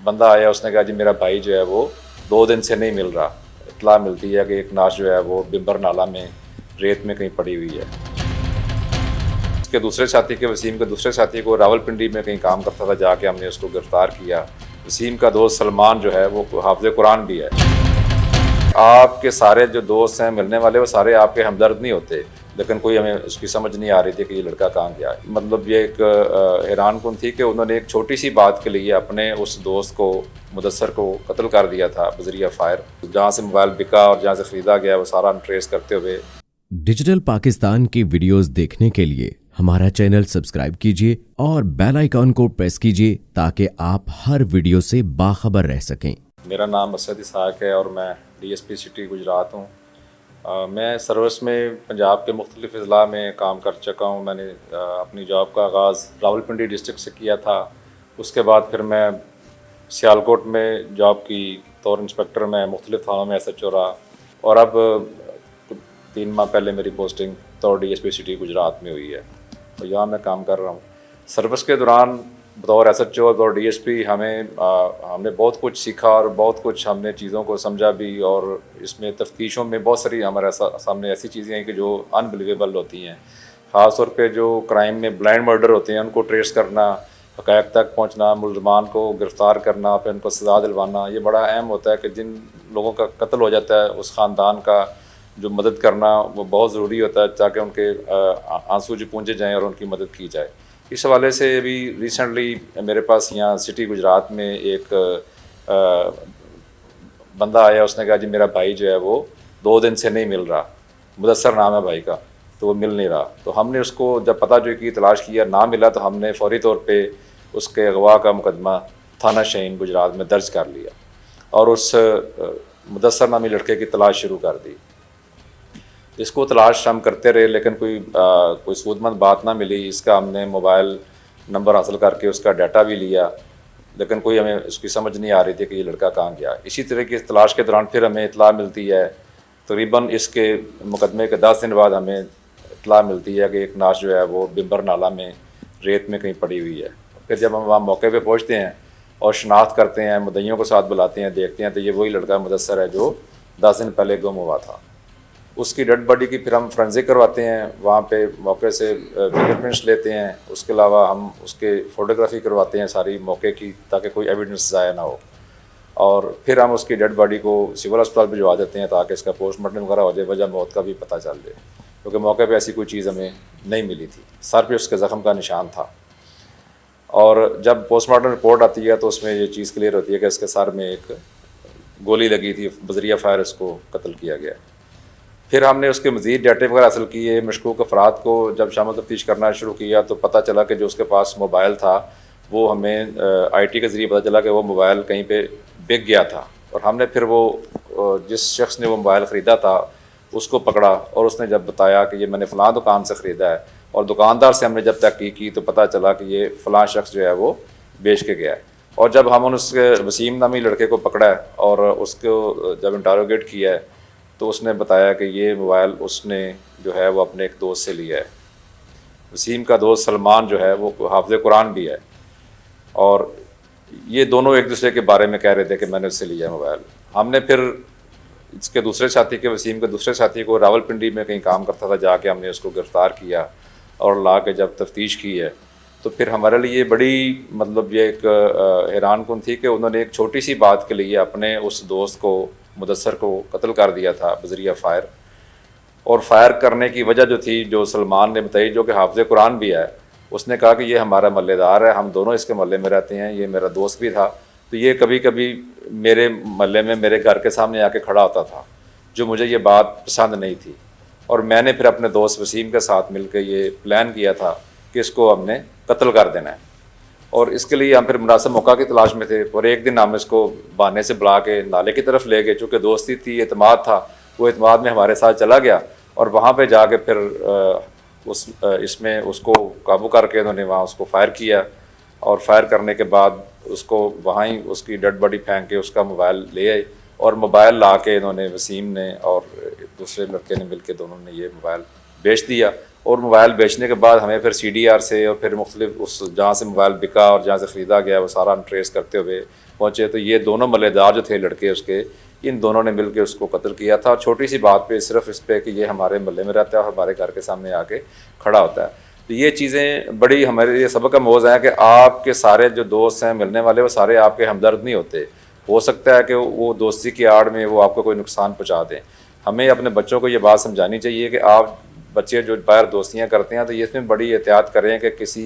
बंदा आया, उसने कहा जी मेरा भाई जो है वो 2 दिन से नहीं मिल रहा। इत्तला मिलती है कि एक नाश जो है वो बिम्बर नाला में रेत में कहीं पड़ी हुई है। उसके दूसरे साथी के, वसीम के दूसरे साथी को रावलपिंडी में कहीं काम करता था, जाके हमने उसको गिरफ्तार किया। वसीम का दोस्त सलमान जो है वो हाफिज़ कुरान भी है। आपके सारे जो दोस्त हैं मिलने वाले, वो सारे आपके हमदर्द नहीं होते, लेकिन कोई हमें उसकी समझ नहीं आ रही थी कि ये लड़का कहाँ गया है। मतलब ये एक हैरानकुन थी कि उन्होंने एक छोटी सी बात के लिए अपने उस दोस्त को, मुदस्सर को कत्ल कर दिया था बज़रिया फायर। जहाँ से मोबाइल बिका और जहाँ से ख़रीदा गया वो सारा ट्रेस करते हुए। डिजिटल पाकिस्तान की वीडियोस देखने के लिए हमारा चैनल सब्सक्राइब कीजिए और बेल आइकॉन को प्रेस कीजिए ताकि आप हर वीडियो से बाखबर रह सकें। मेरा नाम असद इसहाक है और मैं DSP सिटी गुजरात हूँ। मैं सर्विस में पंजाब के मुख्तलिफ़ अज़ला में काम कर चुका हूँ। मैंने अपनी जॉब का आगाज़ रावलपिंडी डिस्ट्रिक्ट से किया था। उसके बाद फिर मैं सियालकोट में जॉब की, तौर इंस्पेक्टर में मुख्तलिफ़ थानों में SHO रहा, और अब 3 माह पहले मेरी पोस्टिंग तौर DSP सिटी गुजरात में हुई है, तो यहाँ मैं काम कर रहा हूँ। सर्विस के दौरान बतौर SHO और DSP हमने बहुत कुछ सीखा और बहुत कुछ हमने चीज़ों को समझा भी, और इसमें तफ्तीशों में बहुत सारी हमारे सामने ऐसी चीज़ें हैं कि जो अनबिलीवेबल होती हैं। ख़ास तौर पे जो क्राइम में ब्लाइंड मर्डर होते हैं उनको ट्रेस करना, हक़ायक़ तक पहुँचना, मुल्ज़मान को गिरफ़्तार करना, फिर उनको सज़ा दिलवाना, ये बड़ा अहम होता है कि जिन लोगों का कत्ल हो जाता है उस ख़ानदान का जो मदद करना वो बहुत ज़रूरी होता है, ताकि उनके आंसू जो पूंजे जाएँ और उनकी मदद की जाए। इस हवाले से अभी रिसेंटली मेरे पास यहाँ सिटी गुजरात में एक बंदा आया, उसने कहा जी मेरा भाई जो है वो 2 दिन से नहीं मिल रहा। मुदस्सर नाम है भाई का, तो वो मिल नहीं रहा। तो हमने उसको जब पता जो की तलाश किया, ना मिला, तो हमने फौरी तौर पे उसके अगवा का मुकदमा थाना शहीन गुजरात में दर्ज कर लिया और उस मुदस्सर नामी लड़के की तलाश शुरू कर दी। इसको तलाश हम करते रहे, लेकिन कोई सूदमंद बात ना मिली। इसका हमने मोबाइल नंबर हासिल करके उसका डाटा भी लिया, लेकिन कोई हमें उसकी समझ नहीं आ रही थी कि ये लड़का कहाँ गया। इसी तरह की तलाश के दौरान फिर हमें इत्तला मिलती है, तकरीबन इसके मुकदमे के 10 दिन बाद हमें इत्तला मिलती है कि एक नाश जो है वो बिम्बर नाला में रेत में कहीं पड़ी हुई है। फिर जब हम वहाँ मौके पर पहुँचते हैं और शनाख्त करते हैं, मुद्दइयों को साथ बुलाते हैं, देखते हैं तो ये वही लड़का मुदस्सर है जो 10 दिन पहले गुम हुआ था। उसकी डेड बॉडी की फिर हम फोरेंसिक करवाते हैं, वहाँ पे मौके से फिंगरप्रिंट्स लेते हैं। उसके अलावा हम उसके फ़ोटोग्राफी करवाते हैं सारी मौके की, ताकि कोई एविडेंस ज़ाया ना हो। और फिर हम उसकी डेड बॉडी को सिविल अस्पताल भिजवा देते हैं ताकि इसका पोस्टमार्टम वगैरह हो जाए, वजह मौत का भी पता चल जाए, क्योंकि मौके पे ऐसी कोई चीज़ हमें नहीं मिली थी। सर पे उसके ज़ख्म का निशान था, और जब पोस्टमार्टम रिपोर्ट आती है तो उसमें ये चीज़ क्लियर होती है कि इसके सर में एक गोली लगी थी, बज़रिया फायर इसको कत्ल किया गया। फिर हमने उसके मज़ीद डाटे वगैरह हासिल किए। मशकूक अफराद को जब शामिल तफ्तीश करना शुरू किया तो पता चला कि जो उसके पास मोबाइल था वो हमें IT के ज़रिए पता चला कि वो मोबाइल कहीं पे बिक गया था, और हमने फिर वो जिस शख्स ने वो मोबाइल ख़रीदा था उसको पकड़ा, और उसने जब बताया कि ये मैंने फ़लाँ दुकान से ख़रीदा है, और दुकानदार से हमने जब तहकीक की तो पता चला कि ये फ़लाँ शख्स जो है वो बेच के गया है। और जब हम उसके वसीम नामी लड़के को पकड़ा है और उसको जब इंटरोगेट किया है तो उसने बताया कि ये मोबाइल उसने जो है वो अपने एक दोस्त से लिया है। वसीम का दोस्त सलमान जो है वो हाफिज़ कुरान भी है, और ये दोनों एक दूसरे के बारे में कह रहे थे कि मैंने उससे लिया है मोबाइल। हमने फिर इसके दूसरे साथी के, वसीम के दूसरे साथी को रावलपिंडी में कहीं काम करता था, जाके हमने उसको गिरफ़्तार किया और ला के जब तफ्तीश की है तो फिर हमारे लिए बड़ी मतलब ये एक हैरानकुन थी कि उन्होंने एक छोटी सी बात के लिए अपने उस दोस्त को, मुदस्सर को कत्ल कर दिया था बज़रिया फायर। और फायर करने की वजह जो थी, जो सलमान ने बताई, जो कि हाफिज़ कुरान भी है, उसने कहा कि ये हमारा महल्लेदार है, हम दोनों इसके मोहल्ले में रहते हैं, ये मेरा दोस्त भी था, तो ये कभी कभी मेरे मोहल्ले में मेरे घर के सामने आके खड़ा होता था, जो मुझे ये बात पसंद नहीं थी। और मैंने फिर अपने दोस्त वसीम के साथ मिल के ये प्लान किया था कि इसको हमने कत्ल कर देना है, और इसके लिए हम फिर मुनासिब मौका की तलाश में थे। और एक दिन हम इसको बहाने से बुला के नाले की तरफ ले गए, चूँकि दोस्ती थी, एतमाद था, वो एतमाद में हमारे साथ चला गया, और वहाँ पे जाके फिर इसमें उसको काबू करके उन्होंने वहाँ उसको फायर किया, और फायर करने के बाद उसको वहाँ ही उसकी डेड बॉडी फेंक के उसका मोबाइल ले आए, और मोबाइल ला के इन्होंने, वसीम ने और दूसरे लड़के ने मिल के दोनों ने ये मोबाइल बेच दिया। और मोबाइल बेचने के बाद हमें फिर CDR से और फिर मुख्तलिफ उस जहाँ से मोबाइल बिका और जहाँ से ख़रीदा गया वो सारा हम ट्रेस करते हुए पहुँचे तो ये दोनों मल्लेदार जो थे लड़के उसके, इन दोनों ने मिलकर उसको कत्ल किया था। छोटी सी बात पे, सिर्फ इस पे कि ये हमारे मोहल्ले में रहता है और हमारे घर के सामने आके खड़ा होता है। तो ये चीज़ें बड़ी हमारे लिए सबक का मौज़ है कि आपके सारे जो दोस्त हैं मिलने वाले, वो सारे आपके हमदर्द नहीं होते। हो सकता है कि वो दोस्ती की आड़ में वो आपको कोई नुकसान पहुँचा दें। हमें अपने बच्चों को ये बात समझानी चाहिए कि आप बच्चे जो बाहर दोस्तियाँ करते हैं तो ये इसमें बड़ी एहतियात करें कि किसी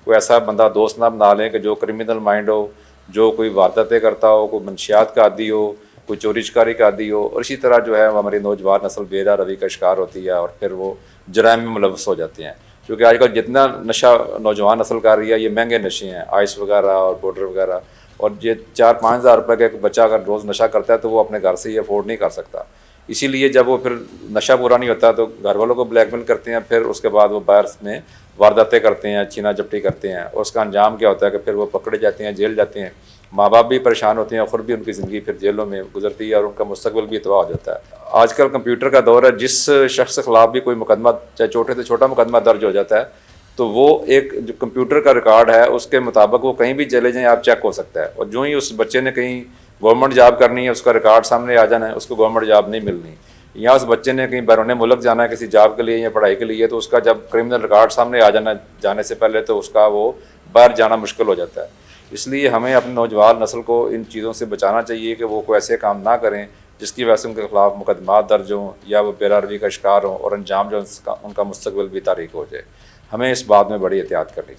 कोई ऐसा बंदा दोस्त ना बना लें कि जो क्रिमिनल माइंड हो, जो कोई वारदातें करता हो, कोई मंशियात का आदी हो, कोई चोरी चकारी का आदी हो। और इसी तरह जो है हमारी नौजवान नस्ल बेरा रवि का शिकार होती है और फिर वो जराइम में मुलव्वस हो जाते हैं। क्योंकि आजकल जितना नशा नौजवान नस्ल कर रही है, ये महंगे नशे हैं, आइस वगैरह और पाउडर वगैरह। और ये 4-5 हज़ार रुपये का एक बच्चा अगर रोज़ नशा करता है तो वो अपने घर से ही अफोर्ड नहीं कर सकता। इसीलिए जब वो फिर नशा पूरा नहीं होता तो घर वालों को ब्लैकमेल करते हैं, फिर उसके बाद वो बाहर में वारदातें करते हैं, छीना झपटी करते हैं। और उसका अंजाम क्या होता है कि फिर वो पकड़े जाते हैं, जेल जाते हैं। माँ बाप भी परेशान होते हैं और ख़ुद भी उनकी ज़िंदगी फिर जेलों में गुजरती है और उनका मुस्तकबिल भी तबाह हो जाता है। आजकल कंप्यूटर का दौर है, जिस शख्स के ख़िलाफ़ भी कोई मुकदमा, चाहे छोटे से छोटा मुकदमा दर्ज हो जाता है, तो वो एक जो कंप्यूटर का रिकॉर्ड है उसके मुताबिक वो कहीं भी चले जाएँ, आप चेक हो सकता है। और जो ही उस बच्चे ने कहीं गवर्नमेंट जॉब करनी है, उसका रिकॉर्ड सामने आ जाना है, उसको गवर्नमेंट जॉब नहीं मिलनी। या उस बच्चे ने कहीं बैरून मुल्क जाना है किसी जॉब के लिए या पढ़ाई के लिए, तो उसका जब क्रिमिनल रिकॉर्ड सामने आ जाने से पहले तो उसका वो बाहर जाना मुश्किल हो जाता है। इसलिए हमें अपनी नौजवान नस्ल को इन चीज़ों से बचाना चाहिए कि वो कोई ऐसे काम ना करें जिसकी वजह से उनके खिलाफ मुकदमा दर्ज हों या वो बेरारवी का शिकार हों और अंजाम जो उनका मुस्तकबिल भी तारीक हो जाए। हमें इस बात में बड़ी एहतियात करनी चाहिए।